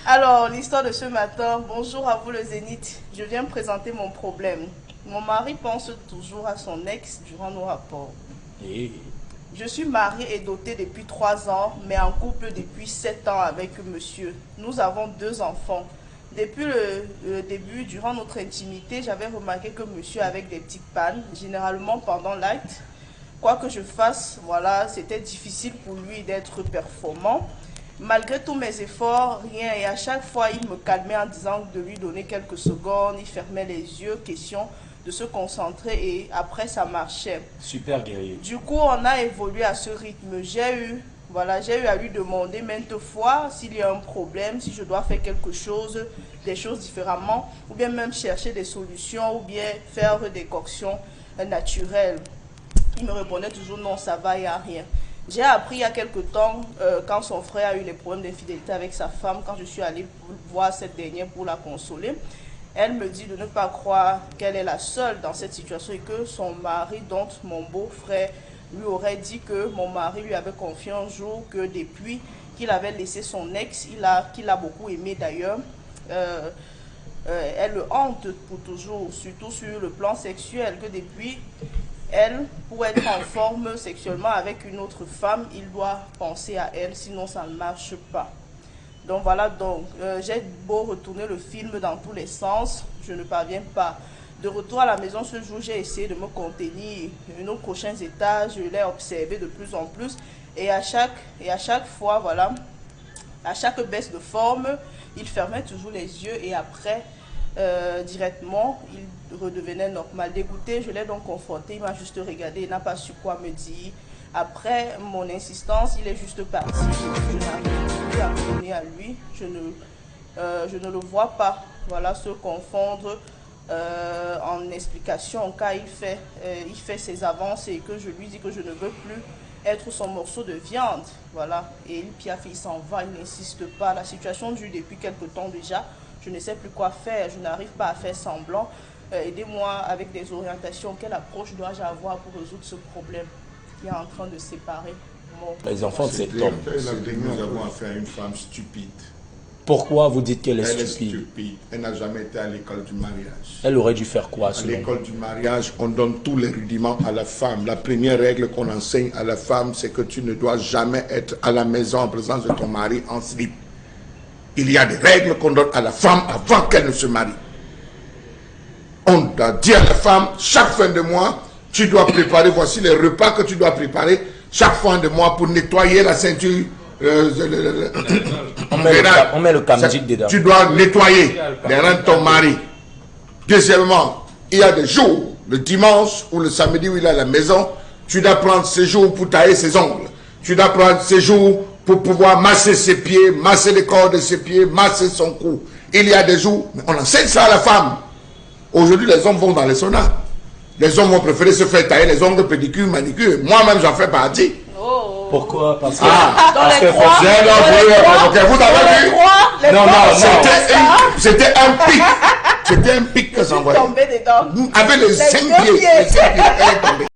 Alors, l'histoire de ce matin, bonjour à vous le Zénith. Je viens présenter mon problème. Mon mari pense toujours à son ex durant nos rapports. Je suis mariée et dotée depuis 3 ans, mais en couple depuis 7 ans avec monsieur. Nous avons 2 enfants. Depuis le début, durant notre intimité, j'avais remarqué que monsieur avait des petites pannes, généralement pendant l'acte. Quoi que je fasse, voilà, c'était difficile pour lui d'être performant. Malgré tous mes efforts, rien. Et à chaque fois, il me calmait en disant de lui donner quelques secondes. Il fermait les yeux, question de se concentrer. Et après, ça marchait. Super guerrier. Du coup, on a évolué à ce rythme. J'ai eu à lui demander maintes fois s'il y a un problème, si je dois faire quelque chose, des choses différemment, ou bien même chercher des solutions, ou bien faire des coctions naturelles. Il me répondait toujours non, ça va, il n'y a rien. J'ai appris il y a quelque temps, quand son frère a eu des problèmes d'infidélité avec sa femme, quand je suis allée voir cette dernière pour la consoler, elle me dit de ne pas croire qu'elle est la seule dans cette situation et que son mari, dont mon beau-frère, lui aurait dit que mon mari lui avait confié un jour que depuis qu'il avait laissé son ex, qu'il a beaucoup aimé d'ailleurs, elle le hante pour toujours, surtout sur le plan sexuel, que depuis elle, pour être en forme sexuellement avec une autre femme, il doit penser à elle, sinon ça ne marche pas. Donc voilà, j'ai beau retourner le film dans tous les sens, je ne parviens pas. De retour à la maison ce jour, j'ai essayé de me contenir. Nos prochains étages, je l'ai observé de plus en plus. Et à chaque fois, voilà, à chaque baisse de forme, il fermait toujours les yeux et après, directement, il redevenait normal. Dégoûté, je l'ai donc confronté, il m'a juste regardé, il n'a pas su quoi me dire. Après mon insistance, il est juste parti. Je n'arrive plus à me donner à lui. Je ne le vois pas, voilà, se confondre en explication en cas il fait ses avances et que je lui dis que je ne veux plus être son morceau de viande, voilà, et il piaffe, il s'en va, il n'insiste pas. La situation dure depuis quelque temps déjà, je ne sais plus quoi faire, je n'arrive pas à faire semblant. Aidez-moi avec des orientations, quelle approche dois-je avoir pour résoudre ce problème qui est en train de séparer les enfants de cet homme. Nous avons affaire à une femme stupide. Pourquoi vous dites qu'elle est Elle est stupide? stupide. Elle n'a jamais été à l'école du mariage. Elle aurait dû faire quoi? À l'école du mariage, on donne tous les rudiments à la femme. La première règle qu'on enseigne à la femme, c'est que tu ne dois jamais être à la maison en présence de ton mari en slip. Il y a des règles qu'on donne à la femme avant qu'elle ne se marie. On doit dire à la femme, chaque fin de mois, tu dois préparer, voici les repas que tu dois préparer chaque fin de mois pour nettoyer la ceinture. On met le camdic dedans. Tu dois nettoyer les reins de ton mari. Deuxièmement, il y a des jours, le dimanche ou le samedi où il est à la maison, tu dois prendre ces jours pour tailler ses ongles. Tu dois prendre ces jours pour pouvoir masser ses pieds, masser les corps de ses pieds, masser son cou. Il y a des jours, mais on enseigne ça à la femme. Aujourd'hui, les hommes vont dans les saunas. Les hommes vont préférer se faire tailler les ongles, pédicure, manicure. Moi-même, j'en fais partie. Pourquoi? Parce que... Vous avez vu? Non, c'était un pic. C'était un pic que j'envoyais. Tombé dedans. Avec les 5 pieds. Elle est tombée.